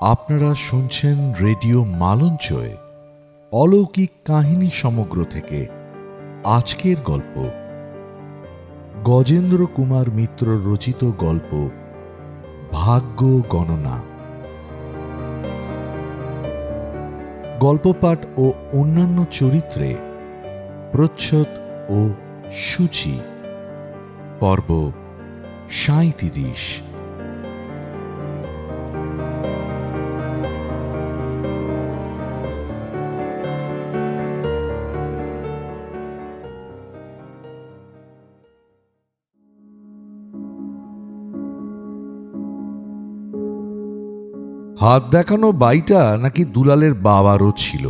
আপনারা শুনছেন রেডিও মালঞ্চয়ে অলৌকিক কাহিনী সমগ্র থেকে আজকের গল্প গজেন্দ্র কুমার মিত্র রচিত গল্প ভাগ্য গণনা। গল্পপাঠ ও অন্যান্য চরিত্রে প্রচ্ছদ ও সূচি। পর্ব ৩৭। হাত দেখানো বাইটা নাকি দুলালের বাবারও ছিল,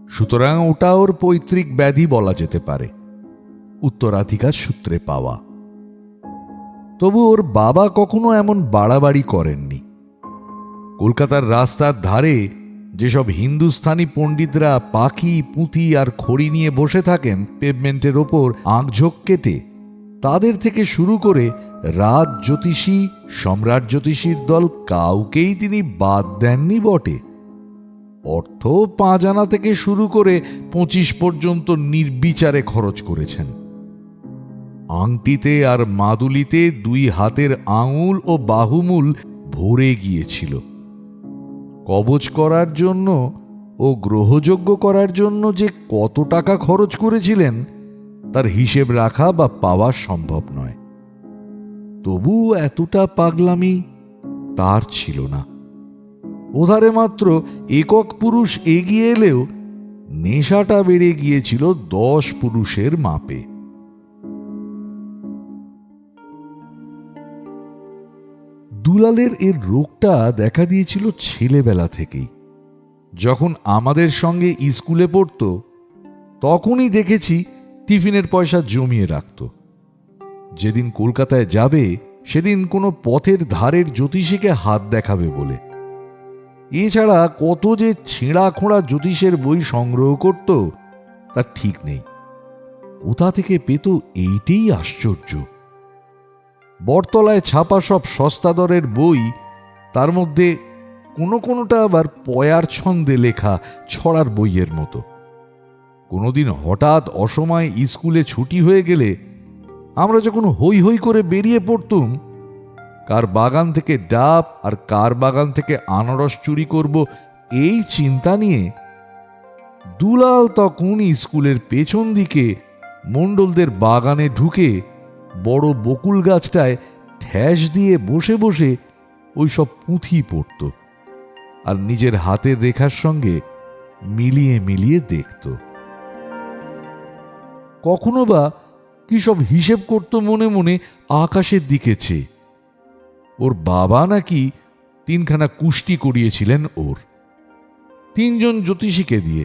সুতরাং ওটা ওর পৈতৃক ব্যাধি বলা যেতে পারে, উত্তরাধিকার সূত্রে পাওয়া। তবু ওর বাবা কখনো এমন বাড়াবাড়ি করেননি। কলকাতার রাস্তার ধারে যেসব হিন্দুস্থানি পণ্ডিতরা পাখি পুঁতি আর খড়ি নিয়ে বসে থাকেন পেভমেন্টের ওপর আঁকঝোঁক কেটে, তাদের থেকে শুরু করে রাজ জ্যোতিষী, সম্রাট জ্যোতিষীর দল কাউকেই তিনি বাদ দেননি বটে। অর্থ ৫ আনা থেকে শুরু করে ২৫ পর্যন্ত নির্বিচারে খরচ করেছেন। আংটিতে আর মাদুলিতে ২ হাতের আঙুল ও বাহুমূল ভরে গিয়েছিল। কবচ করার জন্য ও গ্রহযোগ্য করার জন্য যে কত টাকা খরচ করেছিলেন তার হিসেব রাখা বা পাওয়া সম্ভব নয়। তবু এতটা পাগলামি তার ছিল না। ওধারে মাত্র একক পুরুষ এগিয়ে এলেও নেশাটা বেড়ে গিয়েছিল ১০ পুরুষের মাপে। দুলালের এর রোগটা দেখা দিয়েছিল ছেলেবেলা থেকেই। যখন আমাদের সঙ্গে স্কুলে পড়ত তখনই দেখেছি টিফিনের পয়সা জমিয়ে রাখত। যেদিন কলকাতায় যাবে সেদিন কোনো পথের ধারের জ্যোতিষীকে হাত দেখাবে বলে। এছাড়া কত যে ছেঁড়া খোঁড়া জ্যোতিষের বই সংগ্রহ করত তার ঠিক নেই। কোথা থেকে পেত এইটাই আশ্চর্য। বটতলায় ছাপা সব সস্তা দরের বই, তার মধ্যে কোনোটা আবার পয়ার ছন্দে লেখা ছড়ার বইয়ের মতো। কোনোদিন হঠাৎ অসময়ে স্কুলে ছুটি হয়ে গেলে আমরা যখন হৈ হৈ করে বেরিয়ে পড়তুম, কার বাগান থেকে ডাব আর কার বাগান থেকে আনারস চুরি করব এই চিন্তা নিয়ে, দুলাল তখন স্কুলের পেছন দিকে মণ্ডলদের বাগানে ঢুকে বড় বকুল গাছটায় ঠ্যাস দিয়ে বসে বসে ওই সব পুঁথি পড়ত আর নিজের হাতের রেখার সঙ্গে মিলিয়ে মিলিয়ে দেখত। কখনো বা কি সব হিসেব করত মনে মনে আকাশের দিকে চেয়ে। ওর বাবা নাকি ৩খানা কুষ্টি করিয়েছিলেন ওর ৩ জন জ্যোতিষীকে দিয়ে।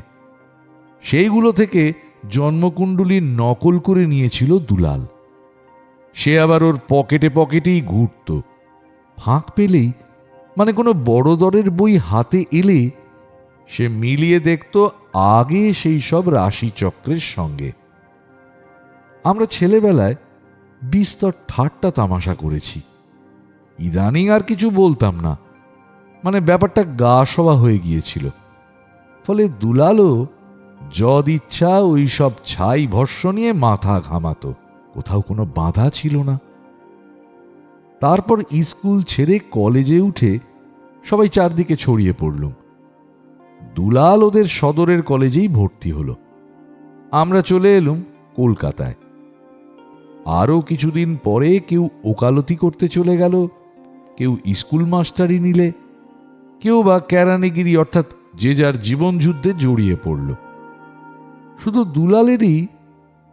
সেইগুলো থেকে জন্মকুণ্ডলীর নকল করে নিয়েছিল দুলাল। সে আবার ওর পকেটে পকেটেই ঘুরত। ফাঁক পেলেই, মানে কোনো বড় দরের বই হাতে এলে, সে মিলিয়ে দেখত আগে সেই সব রাশিচক্রের সঙ্গে। আমরা ছেলেবেলায় বিস্তর ঠাট্টা তামাশা করেছি। ইদানিং আর কিছু বলতাম না, মানে ব্যাপারটা গা সওয়া হয়ে গিয়েছিল। ফলে দুলালও যদ ইচ্ছা ওই সব ছাই ভস্য নিয়ে মাথা ঘামাত। কোথাও কোনো বাধা ছিল না। তারপর স্কুল ছেড়ে কলেজে উঠে সবাই চারদিকে ছড়িয়ে পড়লুম। দুলাল ওদের সদরের কলেজেই ভর্তি হলো। আমরা চলে এলুম কলকাতায়। আরও কিছুদিন পরে কেউ ওকালতি করতে চলে গেল, কেউ স্কুল মাস্টারি নিলে, কেউ বা কেরানিগিরি, অর্থাৎ যে যার জীবন যুদ্ধে জড়িয়ে পড়ল। শুধু দুলালেরই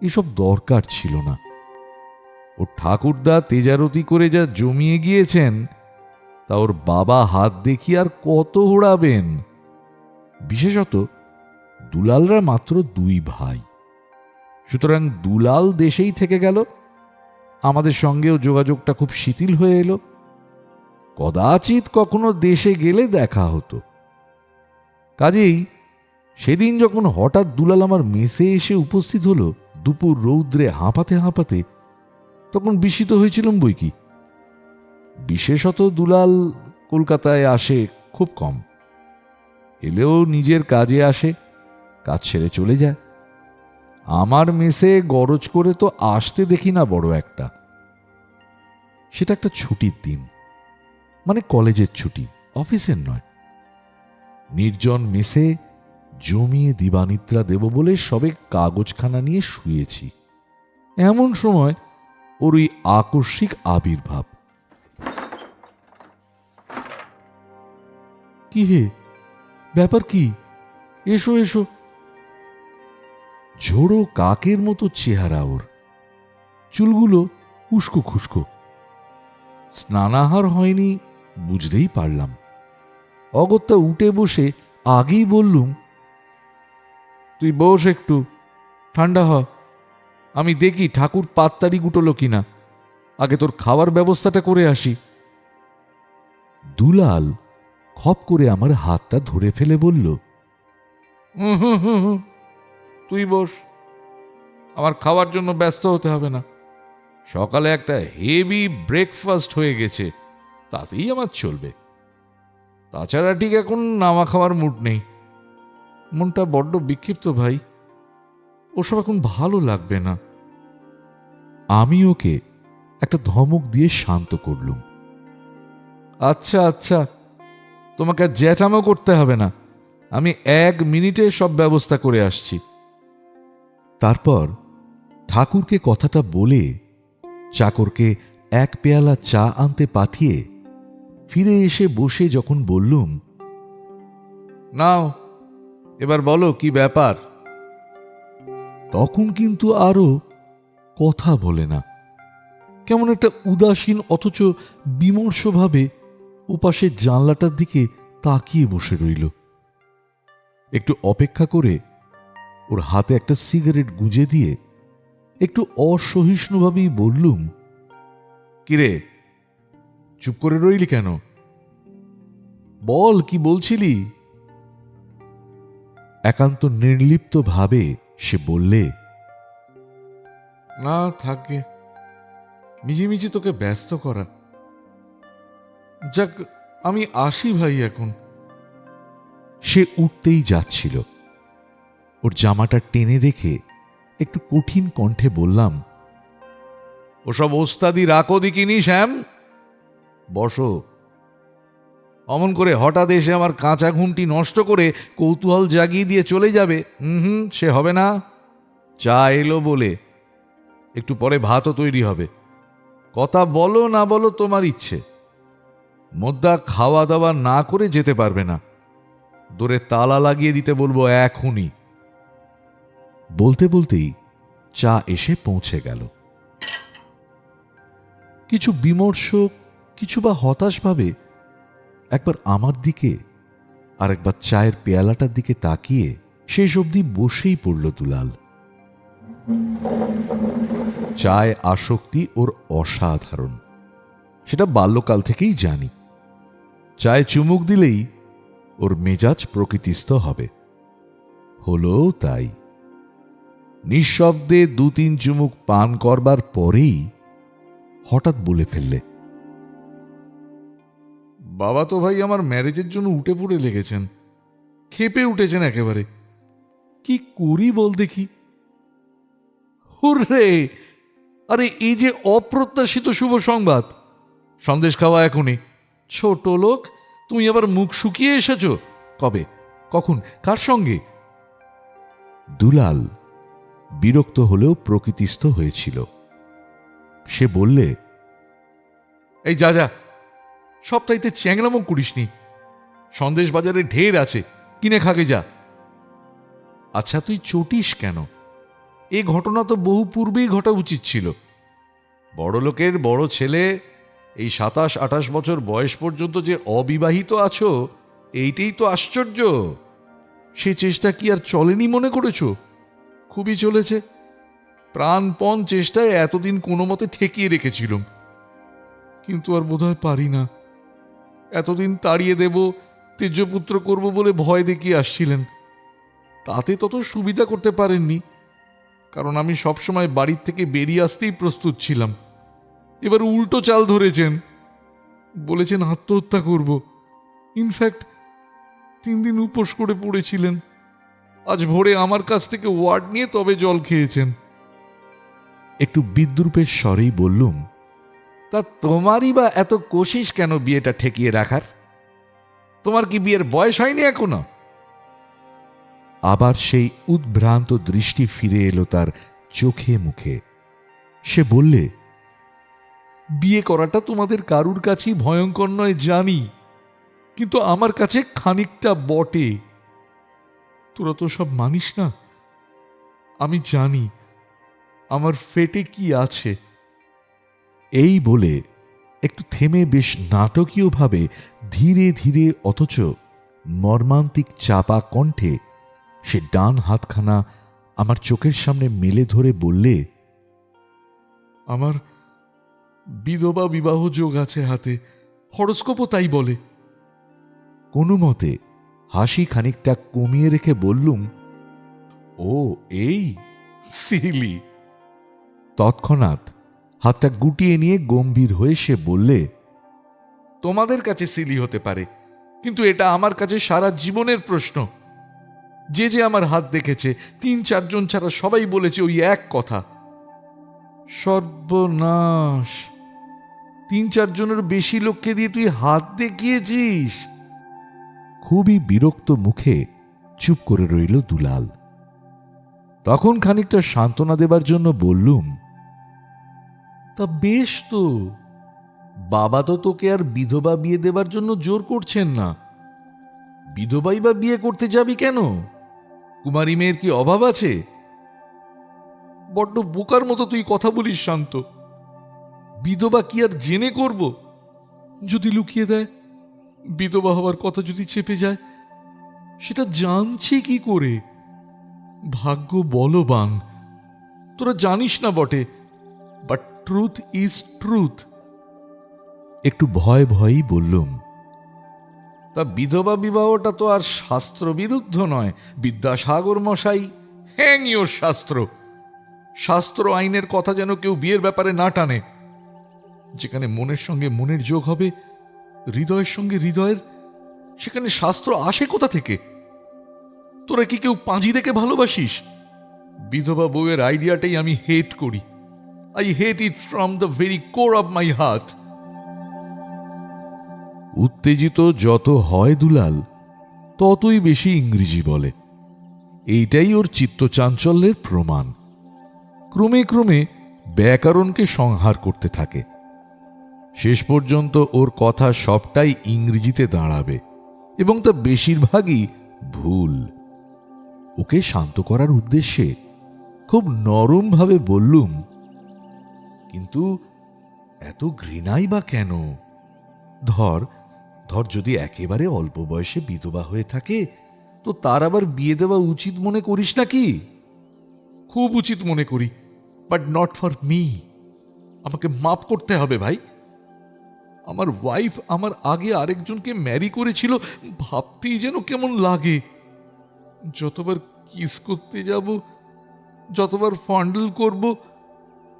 এসব দরকার ছিল না। ও ঠাকুরদা তেজারতি করে যা জমিয়ে গিয়েছেন তা ওর বাবা হাত দেখি আর কত ওড়াবেন। বিশেষত দুলালরা মাত্র 2 ভাই, সুতরাং দুলাল দেশেই থেকে গেল। আমাদের সঙ্গেও যোগাযোগটা খুব শিথিল হয়ে এলো। কদাচিৎ কখনো দেশে গেলে দেখা হতো। কাজেই সেদিন যখন হঠাৎ দুলাল আমার মেসে এসে উপস্থিত হলো দুপুর রৌদ্রে হাঁপাতে হাঁপাতে, তখন বিস্মিত হয়েছিলাম বই কি। বিশেষত দুলাল কলকাতায় আসে খুব কম। এলেও নিজের কাজে আসে, কাজ ছেড়ে চলে যায়। আমার মেসে গরজ করে তো আসতে দেখি না বড় একটা। সেটা একটা ছুটির দিন, মানে কলেজের ছুটি, অফিসের নয়। নির্জন মেসে জমিয়ে দিবানিদ্রা দেব বলে সবে কাগজখানা নিয়ে শুয়েছি। এমন সময় ওর ওই আকস্মিক আবির্ভাব। কি হে, ব্যাপার কি? এসো এসো। ঝোড়ো কাকের মতো চেহারা ওর, চুলগুলো উস্কো খুস্কো। স্নানাহার হয়নি বুঝতেই পারলাম। অগত্যা উঠে বসে আগেই বললুম, তুই বস একটু, ঠান্ডা হ, আমি দেখি ঠাকুর পাত্তারি গুটোলো কিনা, আগে তোর খাওয়ার ব্যবস্থাটা করে আসি। দুলাল খপ করে আমার হাতটা ধরে ফেলে বলল, তুই বস, আমার খাওয়ার জন্য ব্যস্ত হতে হবে না। সকালে একটা হেভি ব্রেকফাস্ট হয়ে গেছে, তাতেই আমার চলবে। তাছাড়া ঠিক এখন নামা খাওয়ার মুড নেই। মনটা বড্ড বিক্ষিপ্ত ভাই, ওসব এখন ভালো লাগবে না। আমি ওকে একটা ধমক দিয়ে শান্ত করলুম। আচ্ছা আচ্ছা, তোমাকে আর জ্যাঠামো করতে হবে না, আমি 1 মিনিটে সব ব্যবস্থা করে আসছি। তারপর ঠাকুরকে কথাটা বলে চাকরকে 1 পেয়ালা চা আনতে পাঠিয়ে ফিরে এসে বসে যখন বললুম, নাও এবার বলো কি ব্যাপার, তখন কিন্তু আরো কথা বলে না। কেমন একটা উদাসীন অথচ বিমর্ষভাবে ওপাশের জানলাটার দিকে তাকিয়ে বসে রইল। একটু অপেক্ষা করে ওর হাতে একটা সিগারেট গুঁজে দিয়ে একটু অসহিষ্ণুভাবেই বললুম, কিরে চুপ করে রইলি কেন? বল, কি বলছিলি? একান্ত নির্লিপ্ত ভাবে সে বললে, না থাকে, মিছিমিছি তোকে ব্যস্ত করা। যাক, আমি আসি ভাই এখন। সে উঠতেই যাচ্ছিল। ওর জামাটা টেনে রেখে একটু কঠিন কণ্ঠে বললাম, ওসব ওস্তাদি রাখো দিকিনি শ্যাম, বসো। অমন করে হঠাৎ এসে আমার কাঁচা ঘুমটি নষ্ট করে কৌতূহল জাগিয়ে দিয়ে চলে যাবে, সে হবে না। চা এলো বলে, একটু পরে ভাতও তৈরি হবে। কথা বলো না বলো তোমার ইচ্ছে, মোদ্দা খাওয়া দাওয়া না করে যেতে পারবে না। দূরে তালা লাগিয়ে দিতে বলবো এখনই। বলতে বলতেই চা এসে পৌঁছে গেল। কিছু বিমর্ষ, কিছু বা হতাশ ভাবে একবার আমার দিকে আর একবার চায়ের পেয়ালাটার দিকে তাকিয়ে শেষ অবধি বসেই পড়ল দুলাল। চায় আসক্তি ওর অসাধারণ, সেটা বাল্যকাল থেকেই জানি। চায়ে চুমুক দিলেই ওর মেজাজ প্রকৃতিস্থ হবে। হলো তাই। নিঃশব্দে 2-3 চুমুক পান করবার পরেই হঠাৎ বলে ফেললে, বাবা তো ভাই আমার ম্যারেজের জন্য উঠে পড়ে লেগেছেন, খেপে উঠেছেন একেবারে। কি করি বল দেখি? হুররে, আরে এই যে অপ্রত্যাশিত শুভ সংবাদ! সন্দেশ খাওয়া এখনই। ছোট লোক, তুমি আবার মুখ শুকিয়ে এসেছ? কবে, কখন, কার সঙ্গে? দুলাল বিরক্ত হলেও প্রকৃতিস্থ হয়েছিল। সে বললে, এই যা যা, সপ্তাহিতে চ্যাংলামো করিসনি। সন্দেশ বাজারে ঢের আছে, কিনে খাগে যা। আচ্ছা তুই চটিস কেন? এ ঘটনা তো বহু পূর্বেই ঘটা উচিত ছিল। বড় লোকের বড় ছেলে, এই 27-28 বছর বয়স পর্যন্ত যে অবিবাহিত আছো, এইটাই তো আশ্চর্য। সে চেষ্টা কি আর চলেনি মনে করেছ? খুবই চলেছে। প্রাণপণ চেষ্টায় এতদিন কোনো মতে ঠেকিয়ে রেখেছিলাম, কিন্তু আর বোধহয় পারি না। এতদিন তাড়িয়ে দেব, তেজপুত্র করব বলে ভয় দেখিয়ে আসছিলেন, তাতে তত সুবিধা করতে পারেননি, কারণ আমি সবসময় বাড়ির থেকে বেরিয়ে আসতেই প্রস্তুত ছিলাম। এবার উল্টো চাল ধরেছেন, বলেছেন আত্মহত্যা করব। ইনফ্যাক্ট 3 দিন উপোস করে পড়েছিলেন। আজ ভোরে আমার কাছ থেকে ওয়ার্ড নিয়ে তবে জল খেয়েছেন। একটু বিদ্রূপের স্বরেই বললুম, তা তোমারই বা এত কোশিশ কেন বিয়েটা ঠেকিয়ে রাখার? তোমার কি বিয়ের বয়স হয়নি এখনো? আবার সেই উদ্ভ্রান্ত দৃষ্টি ফিরে এলো তার চোখে মুখে। সে বললে, বিয়ে করাটা তোমাদের কারুর কাছেই ভয়ঙ্কর নয় জানি, কিন্তু আমার কাছে খানিকটা বটে। তোরা তো সব মানিস না। আমি জানি আমার ফেটে কি আছে। এই বলে একটু থেমে বেশ নাটকীয়ভাবে ধীরে ধীরে অথচ মর্মান্তিক চাপা কণ্ঠে সে ডান হাতখানা আমার চোখের সামনে মেলে ধরে বললে, আমার বিধবা বিবাহ যোগ আছে হাতে, হরস্কোপও তাই বলে। কোনো মতে হাসি খানিকটা কমিয়ে রেখে বললুম, ও এই সিলি। তৎক্ষণাৎ হাতটা গুটিয়ে নিয়ে গম্ভীর হয়ে সে বললে, তোমাদের কাছে সিলি হতে পারে, কিন্তু এটা আমার কাছে সারা জীবনের প্রশ্ন। যে যে আমার হাত দেখেছে 3-4 জন ছাড়া সবাই বলেছে ওই এক কথা। সর্বনাশ, 3-4 জনের বেশি লোককে দিয়ে তুই হাত দেখিয়েছিস। খুবই বিরক্ত মুখে চুপ করে রইল দুলাল। তখন খানিকটা সান্ত্বনা দেবার জন্য বললুম, তা বেশ তো, বাবা তো তোকে আর বিধবা বিয়ে দেবার জন্য জোর করছেন না। বিধবাই বা বিয়ে করতে যাবি কেন? কুমারী মেয়ের কি অভাব আছে? বড্ড বোকার মতো তুই কথা বলিস শান্ত। বিধবা কি আর জেনে করব? যদি লুকিয়ে দেয়, বিধবা হওয়ার কথা যদি চেপে যায়, সেটা জানছি কি করে? ভাগ্য বলবান, তোরা জানিস না বটে, বাট ট্রুথ ইজ ট্রুথ। একটু ভয় ভয়ই বললুম, তা বিধবা বিবাহটা তো আর শাস্ত্র বিরুদ্ধ নয় বিদ্যাসাগর মশাই। হ্যাং ইওর শাস্ত্র। শাস্ত্র আইনের কথা যেন কেউ বিয়ের ব্যাপারে না টানে। যেখানে মনের সঙ্গে মনের যোগ হবে, হৃদয়ের সঙ্গে হৃদয়ের, সেখানে শাস্ত্র আসে কোথা থেকে? তোরা কি কেউ পাঁজি দেখে ভালোবাসিস? বিধবা বউয়ের আইডিয়াটাই আমি হেট করি। I hate it from the very core of my heart. উত্তেজিত যত হয় দুলাল, ততই বেশি ইংরেজি বলে। এইটাই ওর চিত্তচাঞ্চল্যের প্রমাণ। ক্রমে ক্রমে ব্যাকরণকে সংহার করতে থাকে। শেষ পর্যন্ত ওর কথা সবটাই ইংরেজিতে দাঁড়াবে, এবং তা বেশিরভাগই ভুল। ওকে শান্ত করার উদ্দেশ্যে খুব নরমভাবে বললুম, কিন্তু এত ঘৃণাই বা কেন? ধর ধর যদি একেবারে অল্প বয়সে বিধবা হয়ে থাকে, তো তার আবার বিয়ে দেওয়া উচিত মনে করিস নাকি? খুব উচিত মনে করি, বাট নট ফর মি। আমাকে মাপ করতে হবে ভাই। আমার ওয়াইফ আমার আগে আরেকজনকে ম্যারি করেছিল, ভাবতেই যেন কেমন লাগে। যতবার কিস করতে যাব, যতবার ফন্ডল করব,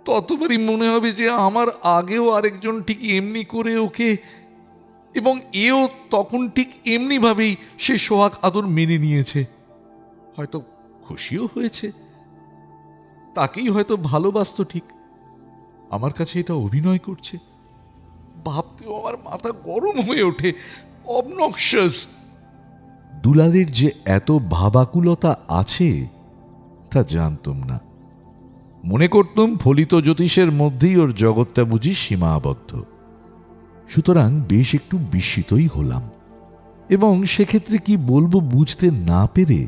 ততবারই মনে হবে যে আমার আগেও আরেকজন ঠিক এমনি করে ওকে, এবং এও তখন ঠিক এমনি ভাবেই সে সোহাগ আদর মেনে নিয়েছে। হয়তো খুশিও হয়েছে, তাকেই হয়তো ভালোবাসত। ঠিক আমার কাছে এটা অভিনয় করছে। ভাবতেও আমার মাথা গরম হয়ে ওঠে। অবনক্সাস। দুলালের যে এত ভাবাকুলতা আছে তা জানতুম না। মনে করতুম ফলিত জ্যোতিষের মধ্যেই ওর জগৎটা বুঝি সীমাবদ্ধ। সুতরাং বেশ একটু বিস্মিতই হলাম, এবং সেক্ষেত্রে কি বলবো বুঝতে না পেরে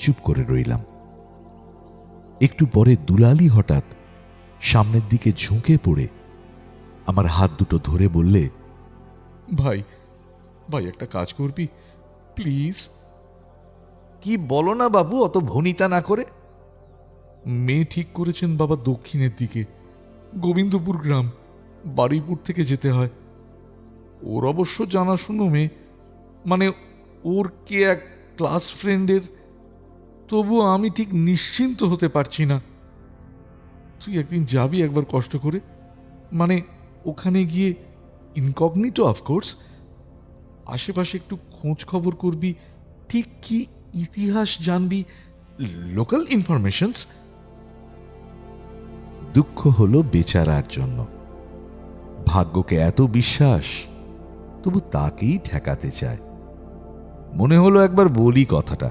চুপ করে রইলাম। একটু পরে দুলালি হঠাৎ সামনের দিকে ঝুঁকে পড়ে আমার হাত দুটো ধরে বললে, ভাই ভাই একটা কাজ করবি প্লিজ? কি বলো না বাবু, অত ভনিতা না করে। মেয়ে ঠিক করেছেন বাবা দক্ষিণের দিকে, গোবিন্দপুর গ্রাম, বারুইপুর থেকে যেতে হয়। ওর অবশ্য জানাশুনো মেয়ে, মানে ওর কে এক ক্লাস ফ্রেন্ডের। তবুও আমি ঠিক নিশ্চিন্ত হতে পারছি না। তুই একদিন যাবি একবার কষ্ট করে, মানে ওখানে গিয়ে, ইনকগনিটো অফকোর্স, আশেপাশে একটু খোঁজ খবর করবি, ঠিক কি ইতিহাস জানবি, লোকাল ইনফরমেশনস। দুঃখ হলো বেচারার জন্য। ভাগ্যকে এত বিশ্বাস, তবু তাকেই ঠেকাতে চায়। মনে হলো একবার বলি কথাটা।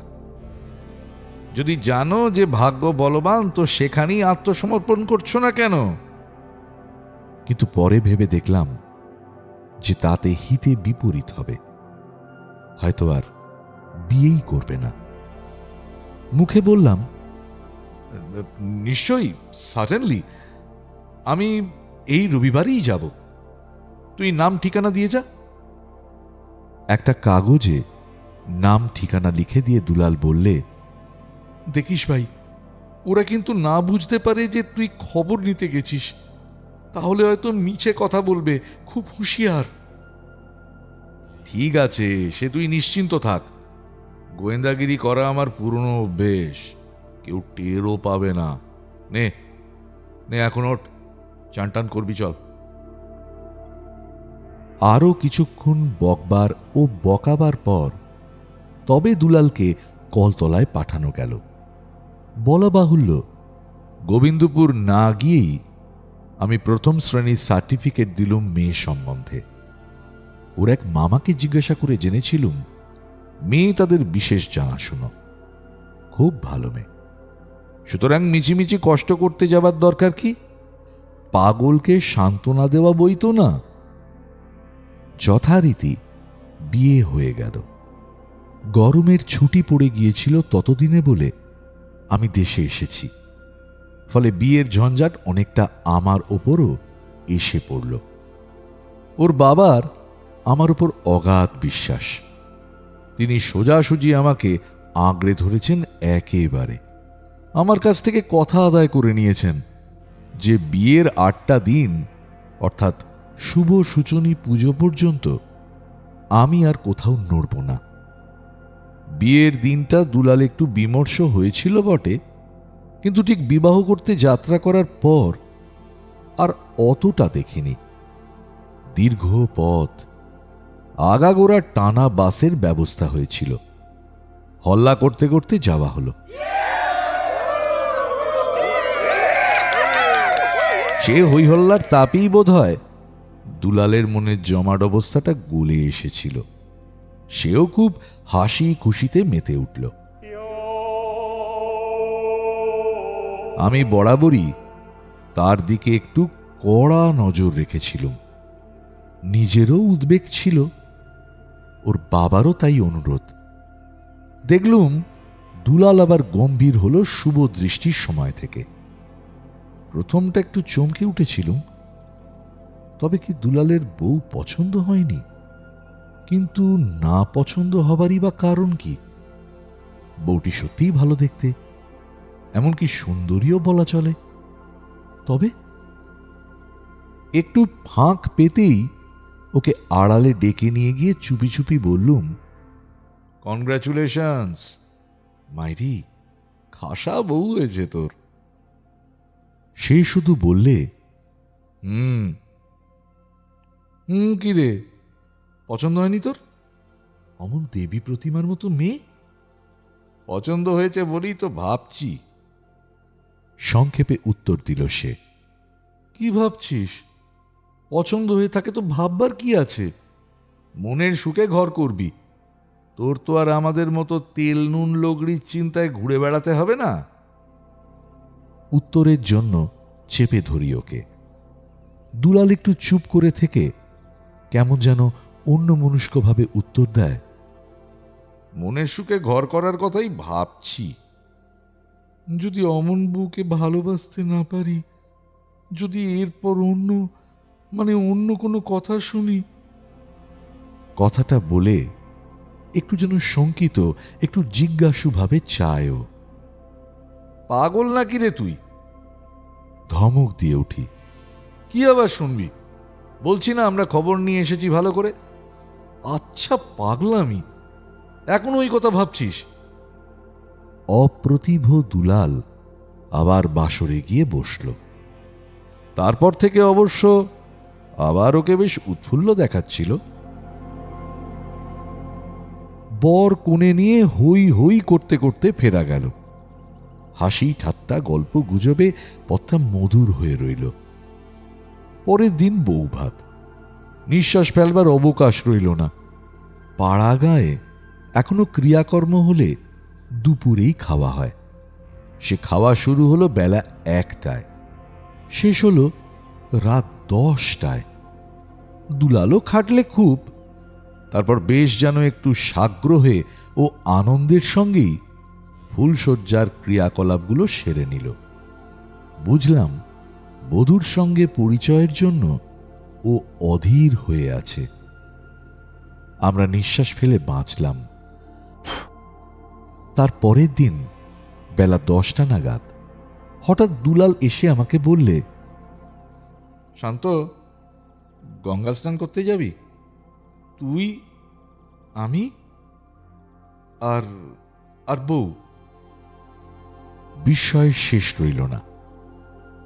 যদি জানো যে ভাগ্য বলবান, তো সেখানেই আত্মসমর্পণ করছো না কেন? কিন্তু পরে ভেবে দেখলাম যে তাতে হিতে বিপরীত হবে, হয়তো আর বিয়েই করবে না। মুখে বললাম, নিশ্চয়ই, সার্টেনলি, আমি এই রবিবারই যাব। তুই নাম ঠিকানা দিয়ে যা। একটা কাগজে নাম ঠিকানা লিখে দিয়ে দুলাল বললে, দেখিস ভাই, ওরা কিন্তু না বুঝতে পারে যে তুই খবর নিতে গেছিস, তাহলে হয়তো মিছে কথা বলবে, খুব হুঁশিয়ার। ঠিক আছে, সে তুই নিশ্চিন্ত থাক। গোয়েন্দাগিরি করা আমার পুরনো অভ্যেস, কেউ টেরও পাবে না। নে নে, এখন ওঠ, চান টান করবি, চল। আরো কিছুক্ষণ বকবার ও বকাবার পর তবে দুলালকে কলতলায় পাঠানো গেল। বলা বাহুল্য, গোবিন্দপুর না গিয়েই আমি প্রথম শ্রেণীর সার্টিফিকেট দিলুম মেয়ে সম্বন্ধে। ওর এক মামাকে জিজ্ঞাসা করে জেনেছিলুম মেয়ে তাদের বিশেষ জানাশুনো, খুব ভালো মেয়ে। সুতরাং মিছিমিছি কষ্ট করতে যাবার দরকার কি? পাগলকে সান্ত্বনা দেওয়া বই তো না। যথারীতি বিয়ে হয়ে গেল। গরমের ছুটি পড়ে গিয়েছিল ততদিনে বলে আমি দেশে এসেছি, ফলে বিয়ের ঝঞ্ঝাট অনেকটা আমার ওপরও এসে পড়ল। ওর বাবার আমার উপর অগাধ বিশ্বাস। তিনি সোজাসুজি আমাকে আঁকড়ে ধরেছেন একেবারে। আমার কাছ থেকে কথা আদায় করে নিয়েছেন যে বিয়ের 8টা দিন, অর্থাৎ শুভ সূচনী পুজো পর্যন্ত আমি আর কোথাও নড়ব না। বিয়ের দিনটা দুলাল একটু বিমর্ষ হয়েছিল বটে, কিন্তু ঠিক বিবাহ করতে যাত্রা করার পর আর অতটা দেখিনি। দীর্ঘ পথ, আগাগোড়া টানা বাসের ব্যবস্থা হয়েছিল। হল্লা করতে করতে যাওয়া হলো। সে হইহল্লার তাপেই বোধ হয় দুলালের মনের জমাট অবস্থাটা গলে এসেছিল। সেও খুব হাসি খুশিতে মেতে উঠল। আমি বরাবরই তার দিকে একটু কড়া নজর রেখেছিলুম। নিজেরও উদ্বেগ ছিল, ওর বাবারও তাই অনুরোধ। দেখলুম দুলাল আবার গম্ভীর হলো শুভ দৃষ্টির সময় থেকে। প্রথমটা একটু চমকে উঠেছিলুম, তবে কি দুলালের বউ পছন্দ হয়নি? কিন্তু না পছন্দ হবারই বা কারণ কি? বউটি সত্যিই ভালো দেখতে, এমনকি সুন্দরীও বলা চলে। তবে একটু ফাঁক পেতেই ওকে আড়ালে ডেকে নিয়ে গিয়ে চুপি চুপি বললুম, কনগ্রাচুলেশনস মাইরি, খাসা বউ হয়েছে তোর। সে শুধু বললে, হুম। কি রে, পছন্দ হয়নি তোর? অমন দেবী প্রতিমার মতো মেয়ে। পছন্দ হয়েছে বলেই তো ভাবছি, সংক্ষেপে উত্তর দিল সে। কি ভাবছিস? পছন্দ হয়ে থাকে তো ভাববার কি আছে? মনের সুখে ঘর করবি। তোর তো আর আমাদের মতো তেল নুন লগড়ির চিন্তায় ঘুরে বেড়াতে হবে না। উত্তরের জন্য চেপে ধরি ওকে। দুলাল একটু চুপ করে থেকে কেমন যেন অন্যমনস্কভাবে উত্তর দেয়, মনের সুখে ঘর করার কথাই ভাবছি। যদি অমন বউকে ভালোবাসতে না পারি, যদি এরপর অন্য কোনো কথা শুনি। কথাটা বলে একটু যেন শঙ্কিত, একটু জিজ্ঞাসু ভাবে চায়ও। পাগল নাকি রে তুই? ধমক দিয়ে উঠি। কি আবার শুনবি? বলছি না আমরা খবর নিয়ে এসেছি ভালো করে। আচ্ছা পাগলামি, এখন ওই কথা ভাবছিস? অপ্রতিভ দুলাল আবার বাসরে গিয়ে বসল। তারপর থেকে অবশ্য আবার ওকে বেশ উৎফুল্ল দেখাচ্ছিল। বর কোণে নিয়ে হই হই করতে করতে ফেরা গেল। হাসি ঠাট্টা গল্প গুজবে পথটা মধুর হয়ে রইল। পরের দিন বউ ভাত। নিঃশ্বাস ফেলবার অবকাশ রইল না। পাড়া গায়ে এখনো ক্রিয়াকর্ম হলে দুপুরেই খাওয়া হয়। সে খাওয়া শুরু হলো বেলা 1টায়, শেষ হলো রাত 10টায়। দুলালও খাটলে খুব। তারপর বেশ যেন একটু সাগ্রহে ও আনন্দের সঙ্গেই ফুলশয্যার ক্রিয়াকলাপগুলো সেরে নিল। বুঝলাম বধূর সঙ্গে পরিচয়ের জন্য ও অধীর হয়ে আছে। আমরা নিঃশ্বাস ফেলে বাঁচলাম। তার পরের দিন বেলা 10টা নাগাদ হঠাৎ দুলাল এসে আমাকে বললে, শান্ত, গঙ্গা স্নান করতে যাবি? তুই, আমি আর আর বউ। বিস্ময়ের শেষ রইল না।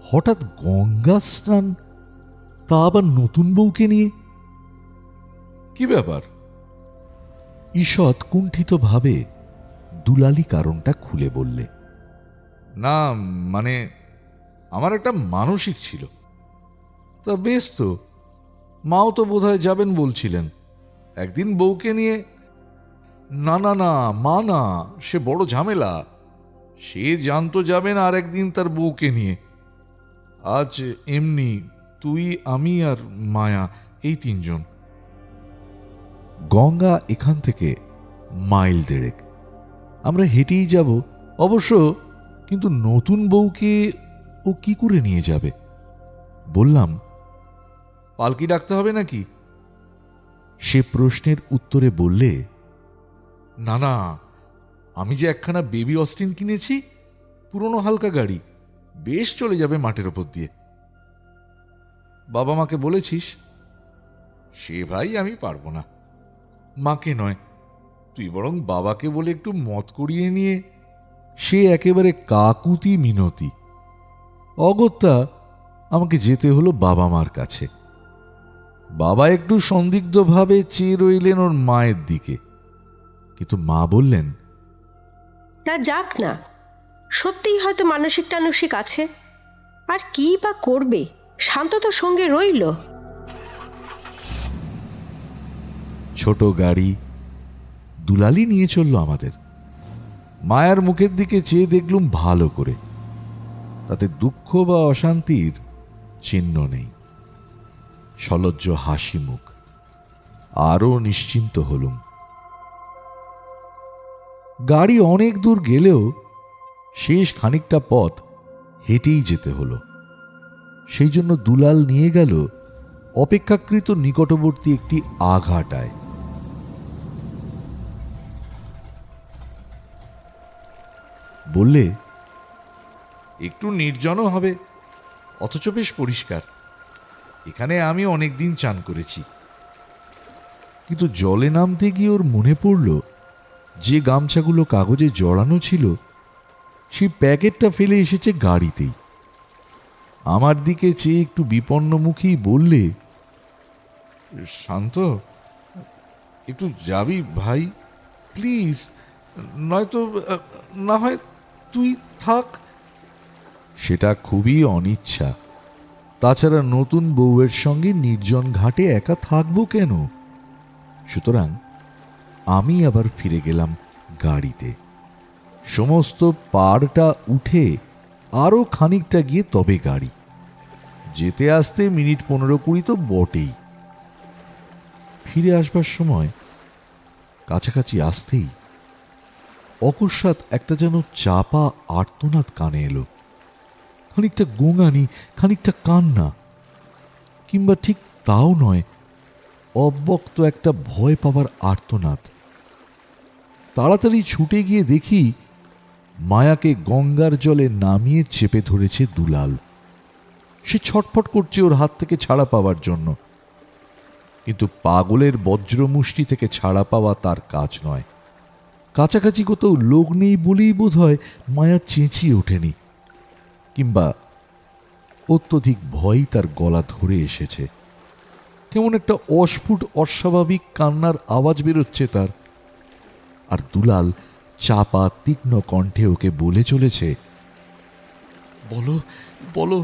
হঠাৎ গঙ্গা স্নান, তা আবার নতুন বউকে নিয়ে? কি ব্যাপার? ঈষৎ কুণ্ঠিতভাবে দুলালি কারণটা খুলে বললে, না মানে আমার একটা মানসিক ছিল। তা বেশ তো, মাও তো বোধহয় যাবেন বলছিলেন একদিন বউকে নিয়ে। না না না, মা না, সে বড় ঝামেলা। সে জানতো যাবেন আর একদিন তার বউকে নিয়ে। আজ এমনি তুই, আমি আর মায়া, এই 3 জন। গঙ্গা এখান থেকে মাইল 1.5। আমরা হেঁটেই যাব অবশ্য, কিন্তু নতুন বউকে ও কি করে নিয়ে যাবে? বললাম, পালকি ডাকতে হবে নাকি? সে প্রশ্নের উত্তরে বললে, না না, আমি যে একখানা বেবি অস্টিন কিনেছি, পুরনো হালকা গাড়ি, বেশ চলে যাবে মাঠের ওপর দিয়ে। বাবা মাকে বলেছিস? সে ভাই আমি পারবো না। মাকে নয়, তুই বরং বাবাকে বলে একটু মত করিয়ে নিয়ে। সে একেবারে কাকুতি মিনতি। অগত্যা আমাকে যেতে হলো বাবা মার কাছে। বাবা একটু সন্দিগ্ধভাবে চেয়ে রইলেন ওর মায়ের দিকে, কিন্তু মা বললেন, তা যাক না, সত্যিই হয়তো মানসিক টানসিক আছে। আর কি বা করবে, শান্ত তো সঙ্গে রইল। ছোট গাড়ি দুলালি নিয়ে চলল আমাদের। মায়ার মুখের দিকে চেয়ে দেখলুম ভালো করে, তাতে দুঃখ বা অশান্তির চিহ্ন নেই। সলজ্জ হাসি মুখ। আরও নিশ্চিন্ত হলুম। গাড়ি অনেক দূর গেলেও শেষ খানিকটা পথ হেঁটেই যেতে হলো। সেই জন্য দুলাল নিয়ে গেল অপেক্ষাকৃত নিকটবর্তী একটি আঘাটায়। বললে, একটু নির্জনও হবে, অথচ বেশ পরিষ্কার। এখানে আমি অনেকদিন চান করেছি। কিন্তু জলে নামতে গিয়ে ওর মনে পড়ল যে গামছাগুলো কাগজে জড়ানো ছিল সেই প্যাকেটটা ফেলে এসেছে গাড়িতেই। আমার দিকে চেয়ে একটু বিপন্নমুখী বললে, শান্ত, একটু যাবি ভাই প্লিজ, নয়তো না হয় তুই থাক। সেটা খুবই অনিচ্ছা। তাছাড়া নতুন বউয়ের সঙ্গে নির্জন ঘাটে একা থাকবো কেন? সুতরাং আমি আবার ফিরে গেলাম গাড়িতে। সমস্ত পাড়টা উঠে আরও খানিকটা গিয়ে তবে গাড়ি। যেতে আসতে মিনিট 15-20 তো বটেই। ফিরে আসবার সময় কাছাকাছি আসতেই অকস্মাৎ একটা যেন চাপা আর্তনাদ কানে এলো। খানিকটা গোঙানি, খানিকটা কান্না, কিংবা ঠিক তাও নয়, অব্যক্ত একটা ভয় পাবার আর্তনাদ। তাড়াতাড়ি ছুটে গিয়ে দেখি মায়াকে গঙ্গার জলে নামিয়ে চেপে ধরেছে দুলাল। সে ছটফট করছে ওর হাত থেকে ছাড়া পাওয়ার জন্য, কিন্তু পাগলের বজ্রমুষ্টি থেকে ছাড়া পাওয়া তার কাজ নয়। কাছাকাছি কোথাও লোক নেই বলেই বোধ হয় মায়া চেঁচিয়ে ওঠেনি, কিংবা অত্যধিক ভয়ই তার গলা ধরে এসেছে। কেমন একটা অস্ফুট অস্বাভাবিক কান্নার আওয়াজ বেরোচ্ছে তার। আর দুলাল চাপা তীক্ষ্ণ কণ্ঠে ওকে বলে চলেছে, বলো বলো,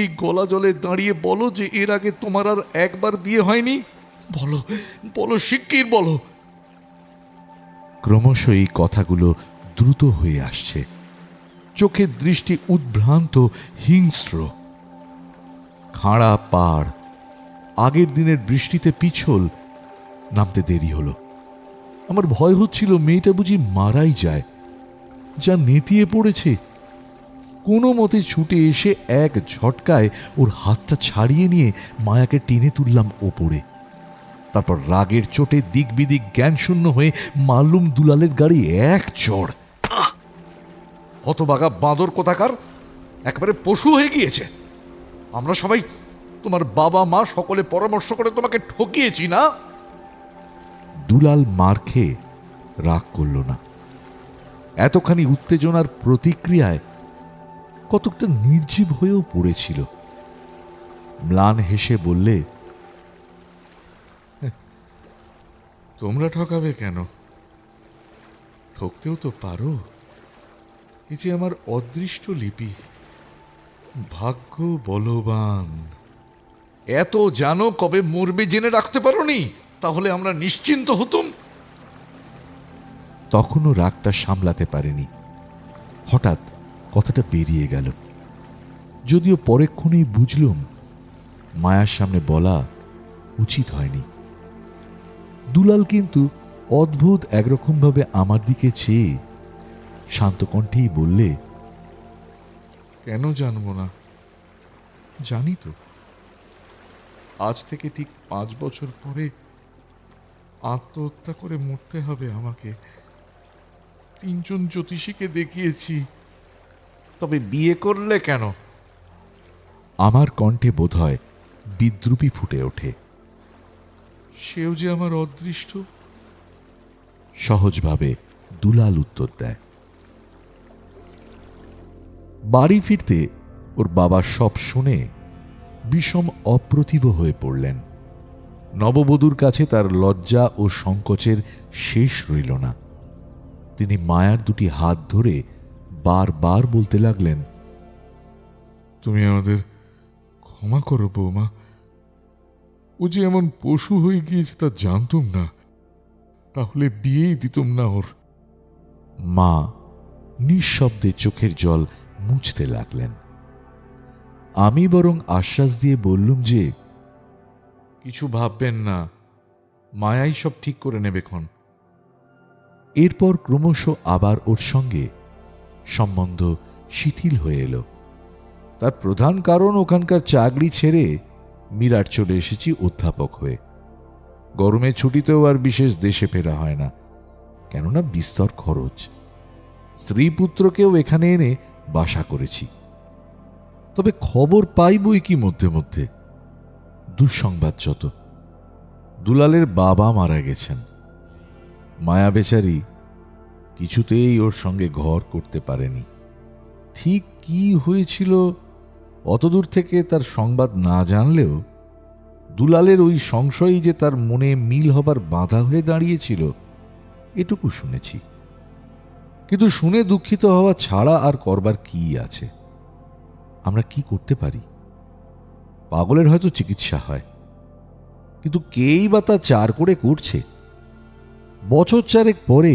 এই গলা জলে দাঁড়িয়ে বলো যে এর আগে তোমার আর একবার বিয়ে হয়নি। বলো বলো, শিগগির বলো। ক্রমশ এই কথাগুলো দ্রুত হয়ে আসছে, চোখের দৃষ্টি উদ্ভ্রান্ত, হিংস্র। খাড়া পাড়, আগের দিনের বৃষ্টিতে পিছল, নামতে দেরি হলো। আমার ভয় হচ্ছিল মেয়েটা বুঝি মারাই যায়, যা নেতিয়ে পড়েছে। কোনো মতে ছুটে এসে এক ঝটকায় ওর হাতটা ছাড়িয়ে নিয়ে মায়াকে টেনে তুললাম ওপরে। তারপর রাগের চোটে দিক বিদিক জ্ঞানশূন্য হয়ে মারলুম দুলালের গাড়ি এক চড়। হতবাগা বাঁদর কোথাকার, একেবারে পশু হয়ে গিয়েছে। আমরা সবাই, তোমার বাবা মা সকলে পরামর্শ করে তোমাকে ঠকিয়েছি না। দুলাল মার খেয়ে রাগ করল না, এতখানি উত্তেজনার প্রতিক্রিয়ায় কতকটা নির্জীব হয়েও পড়েছিল। ম্লান হেসে বললে, তোমরা ঠকাবে কেন? ঠকতেও তো পারো। এ যে আমার অদৃষ্ট লিপি, ভাগ্য বলবান। এত জানো কবে মরবে জেনে রাখতে পারোনি? তাহলে আমরা নিশ্চিন্ত হতুম। তখনও রাগটা সামলাতে পারেনি, হঠাৎ কথাটা বেরিয়ে গেল। যদিও পরেক্ষণেই বুঝলুম মায়ার সামনে বলা উচিত হয়নি। দুলাল কিন্তু অদ্ভুত একরকমভাবে আমার দিকে চেয়ে শান্ত কণ্ঠেই বললে, কেন জানবো না? জানি তো। আজ থেকে ঠিক 5 বছর পরে আত্মহত্যা করে মরতে হবে আমাকে। 3 জন জ্যোতিষীকে দেখিয়েছি। তবে বিয়ে করলে কেন? আমার কণ্ঠে বোধহয় বিদ্রুপী ফুটে ওঠে। সেও যে আমার অদৃষ্ট। সহজভাবে দুলাল উত্তর দেয়। বাড়ি ফিরতে ওর বাবা সব শুনে বিষম অপ্রতিভ হয়ে পড়লেন। নববধূর কাছে তার লজ্জা ও সংকোচের শেষ রইল না। তিনি মায়ার দুটি হাত ধরে বারবার বলতে লাগলেন, তুমি আমাদের ক্ষমা করো বৌমা। ও যে এমন পশু হয়ে গিয়েছে তা জানতুম না, তাহলে বিয়েই দিতুম না ওর। মা নিঃশব্দে চোখের জল মুছতে লাগলেন। আমি বরং আশ্বাস দিয়ে বললুম যে, কিছু ভাববেন না, মায়াই সব ঠিক করে নেবেক্ষণ। এরপর ক্রমশ আবার ওর সঙ্গে সম্বন্ধ শিথিল হয়ে এলো। তার প্রধান কারণ ওখানকার চাকরি ছেড়ে মিরাট চলে এসেছি অধ্যাপক হয়ে। গরমের ছুটিতেও আর বিশেষ দেশে ফেরা হয় না, কেননা বিস্তর খরচ। স্ত্রী পুত্রকেও এখানে এনে বাসা করেছি। তবে খবর পাই বই কি মধ্যে মধ্যে, দুঃসংবাদ যত। দুলালের বাবা মারা গেছেন। মায়া বেচারি কিছুতেই ওর সঙ্গে ঘর করতে পারেনি। ঠিক কি হয়েছিল অতদূর থেকে তার সংবাদ না জানলেও দুলালের ওই সংশয়ই যে তার মনে মিল হবার বাধা হয়ে দাঁড়িয়েছিল, এটুকু শুনেছি। কিন্তু শুনে দুঃখিত হওয়া ছাড়া আর করবার কি আছে? আমরা কি করতে পারি? পাগলের হয়তো চিকিৎসা হয়, কিন্তু কেই বা তা চার করে করছে। বছর 4 পরে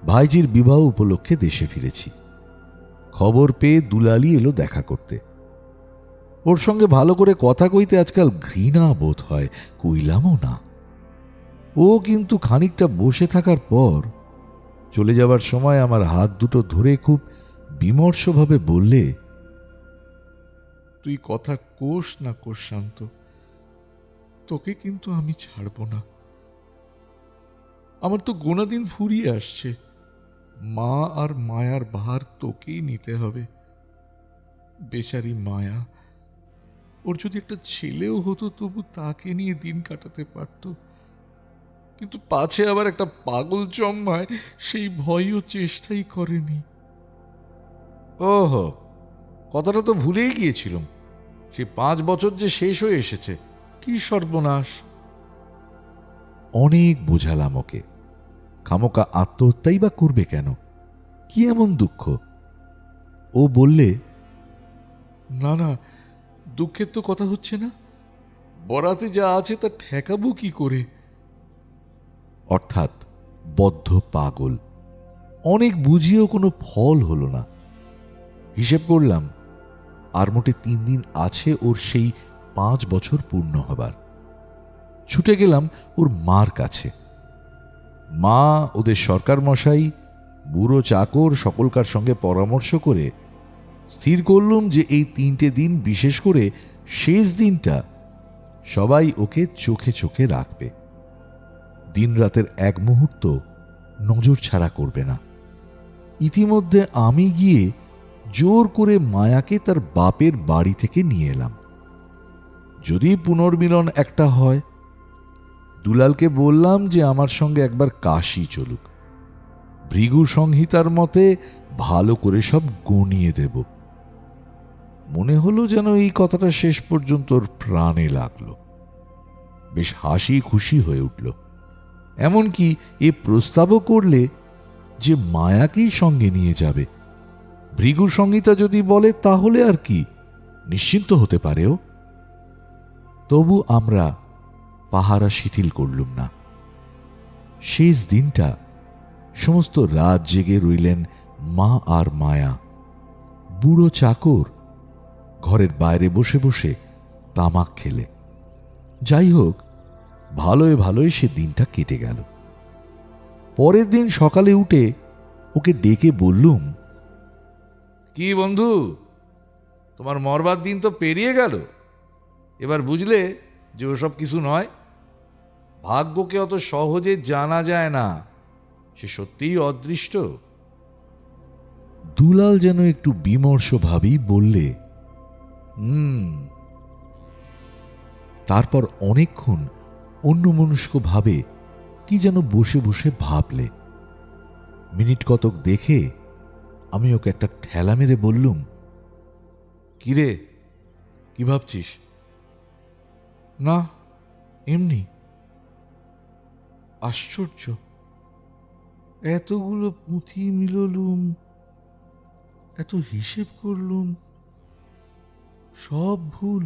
ভাইজির বিবাহ উপলক্ষে দেশে ফিরেছি। খবর পেয়ে দুলালি এলো দেখা করতে। ওর সঙ্গে ভালো করে কথা কইতে আজকাল ঘৃণা বোধ হয়, কইলামও না। ও কিন্তু খানিকটা বসে থাকার পর চলে যাবার সময় আমার হাত দুটো ধরে খুব বিমর্ষভাবে বললে, তুই কথা কোষ না কোষ শান্ত, তোকে কিন্তু আমি ছাড়ব না। আমার তো গোনা দিন ফুরিয়ে আসছে। মা আর মায়ার ভার তোকেই নিতে হবে। বেচারি মায়া, ওর যদি একটা ছেলেও হতো তবু তাকে নিয়ে দিন কাটাতে পারত। কিন্তু পাছে আবার একটা পাগল জন্মায়, সেই ভয়ও চেষ্টাই করেনি। ওহো, কথাটা তো ভুলেই গিয়েছিলাম। সে 5 বছর যে শেষ হয়ে এসেছে, কি সর্বনাশ! অনেক বোঝালাম ওকে, খামোকা আত্মহত্যাই বা করবে কেন? কি এমন দুঃখ? ও বললে, না না, দুঃখের তো কথা হচ্ছে না। বরাতে যা আছে তা ঠেকাবো কি করে? অর্থাৎ বদ্ধ পাগল। অনেক বুঝিয়েও কোনো ফল হলো না। হিসেব করলাম আর মোটে 3 দিন আছে ওর সেই 5 বছর পূর্ণ হবার। ছুটে গেলাম ওর মার কাছে। মা, ওদের সরকার মশাই, বুড়ো চাকর সকলকার সঙ্গে পরামর্শ করে স্থির করলুম যে এই 3টে দিন, বিশেষ করে শেষ দিনটা, সবাই ওকে চোখে চোখে রাখবে। দিন রাতের এক মুহূর্ত নজর ছাড়া করবে না। ইতিমধ্যে আমি গিয়ে জোর করে মায়াকে তার বাপের বাড়ি থেকে নিয়ে এলাম। যদি পুনর্মিলন একটা হয়, দুলালকে বললাম যে আমার সঙ্গে একবার কাশী চলুক। ভৃগু সংহিতার মতে ভালো করে সব গনিয়ে দেব। মনে হলো যেন এই কথাটা শেষ পর্যন্ত ওর প্রাণে লাগলো। বেশ হাসি খুশি হয়ে উঠল। এমনকি এ প্রস্তাবও করলে যে মায়াকেই সঙ্গে নিয়ে যাবে। ভৃগু সংহিতা যদি বলে তাহলে আর কি, নিশ্চিন্ত হতে পারেও। তবু আমরা পাহারা শিথিল করলুম না। শেষ দিনটা সমস্ত রাত জেগে রইলেন মা আর মায়া। বুড়ো চাকর ঘরের বাইরে বসে বসে তামাক খেলে। যাই হোক, ভালোই ভালোই সে দিনটা কেটে গেল। পরের দিন সকালে উঠে ওকে ডেকে বললুম, কি বন্ধু, তোমার মরবার দিন তো পেরিয়ে গেল। এবার বুঝলে যে ওসব কিছু নয়। ভাগ্যকে অত সহজে জানা যায় না, সে সত্যিই অদৃষ্ট। দুলাল যেন একটু বিমর্ষ ভাবেই বললে, তারপর অনেকক্ষণ অন্যমনস্ক ভাবে কি যেন বসে বসে ভাবলে। মিনিট কতক দেখে আমি ওকে একটা ঠেলা মেরে বললুম, কিরে, কি ভাবছিস? না, এমনি। আশ্চর্য, এতগুলো পুঁথি মিললুম, এত হিসেব করলুম, সব ভুল।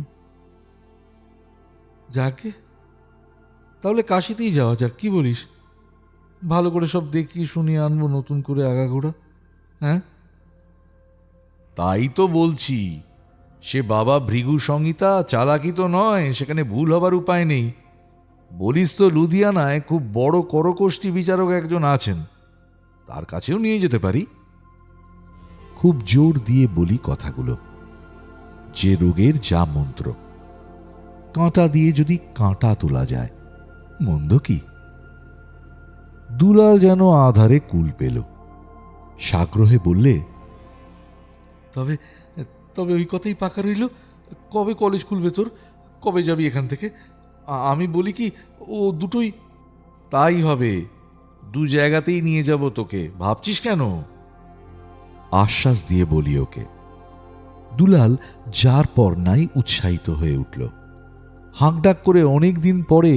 যাকে তাহলে কাশিতেই যাওয়া যাক, কি বলিস? ভালো করে সব দেখি শুনিয়ে আনবো নতুন করে আগাগোড়া। হ্যাঁ, তাই তো বলছি। সে বাবা ভৃগু সংহিতা চালাকি তো নয়, সেখানে ভুল হবার উপায় নেই। বলিস তো লুধিয়ানায় খুব বড় করকোষ্ঠী বিচারক একজন আছেন, তার কাছেও নিয়ে যেতে পারি। খুব জোর দিয়ে বলি কথাগুলো। যে রোগের যা মন্ত্র, কাঁটা দিয়ে যদি কাঁটা তোলা যায়, মন্দ কি? দুলাল যেন আধারে কুল পেল। সাগ্রহে বললে, তবে তবে ওই কথাই পাকা রইল। কবে কলেজ খুলবে তোর? কবে যাবি এখান থেকে? আমি বলি কি, ও দুটোই। তাই হবে, 2 জায়গাতেই নিয়ে যাব তোকে। ভাবছিস কেন? আশ্বাস দিয়ে বলি ওকে। দুলাল যার পর নাই উৎসাহিত হয়ে উঠল। হাঁকডাক করে অনেক দিন পরে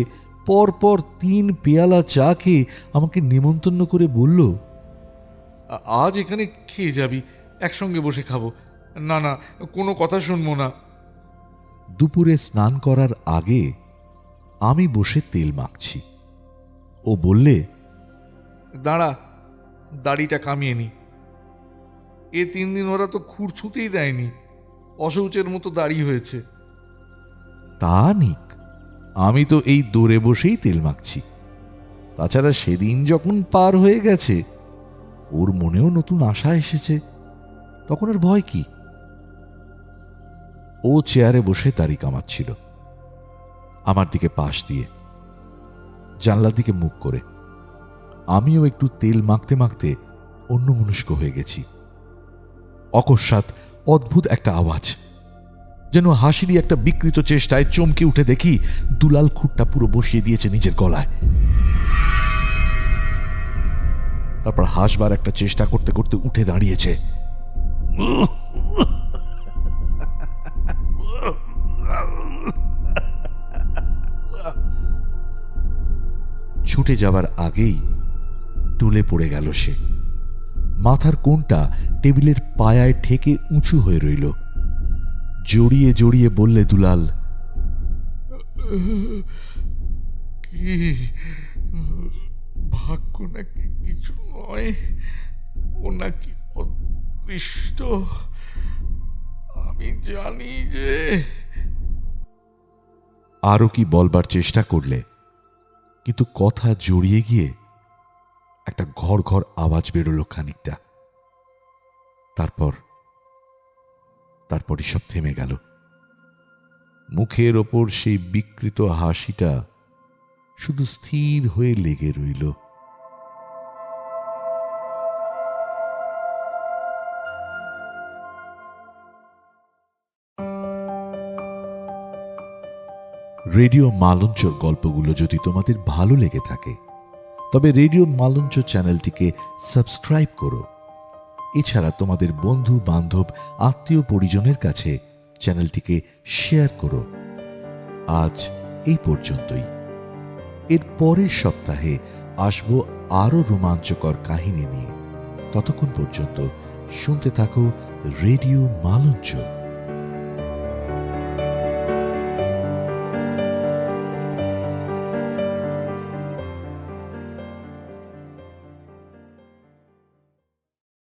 পর 3 পেয়ালা চা খেয়ে আমাকে নেমন্তন্ন করে বলল, আজ এখানে খেয়ে যাবি, একসঙ্গে বসে খাবো। না না, কোনো কথা শুনবো না। দুপুরে স্নান করার আগে আমি বসে তেল মাখছি। ও বললে, দাঁড়া, দাড়িটা কামিয়ে নি। 3 দিন ওরা তো খুর ছুঁতেই দেয়নি, অশৌচের মতো দাড়ি হয়েছে। তা নিক, আমি তো এই দৌড়ে বসেই তেল মাখছি। তাছাড়া সেদিন যখন পার হয়ে গেছে, ওর মনেও নতুন আশা এসেছে, তখন আর ভয় কি? ও চেয়ারে বসে দাড়ি কামাচ্ছিল, আমার দিকে পাশ দিয়ে, জানলার দিকে মুখ করে। আমিও একটু তেল মাখতে মাখতে অন্যমনস্ক হয়ে গেছি। অকস্মাৎ অদ্ভুত একটা আওয়াজ, যেন হাসিরই একটা বিকৃত চেষ্টায় চমকে উঠে দেখি দুলাল খুঁটটা পুরো বসিয়ে দিয়েছে নিজের গলায়। তারপর হাসবার একটা চেষ্টা করতে করতে উঠে দাঁড়িয়েছে। ছুটে যাবার আগেই ঢলে পড়ে গেল সে। মাথার কোণটা টেবিলের পায়ায় ঠেকে উঁচু হয়ে রইল। জড়িয়ে জড়িয়ে বললে দুলাল, কি ভাগ্য নাকি কিছু নয়, ও নাকি অদৃষ্ট। আমি জানি যে। আরও কি বলবার চেষ্টা করলে, কিন্তু কথা জড়িয়ে গিয়ে একটা ঘর ঘর আওয়াজ বেরোল খানিকটা। তারপরই সব থেমে গেল। মুখের ওপর সেই বিকৃত হাসিটা শুধু স্থির হয়ে লেগে রইল। রেডিও মালঞ্চর গল্পগুলো যদি তোমাদের ভালো লেগে থাকে তবে রেডিও মালঞ্চ চ্যানেলটিকে সাবস্ক্রাইব করো। এছাড়া তোমাদের বন্ধু বান্ধব আত্মীয় পরিজনের কাছে চ্যানেলটিকে শেয়ার করো। আজ এই পর্যন্তই। এর পরের সপ্তাহে আসব আরো রোমাঞ্চকর কাহিনী নিয়ে। ততক্ষণ পর্যন্ত শুনতে থাকো রেডিও মালঞ্চ।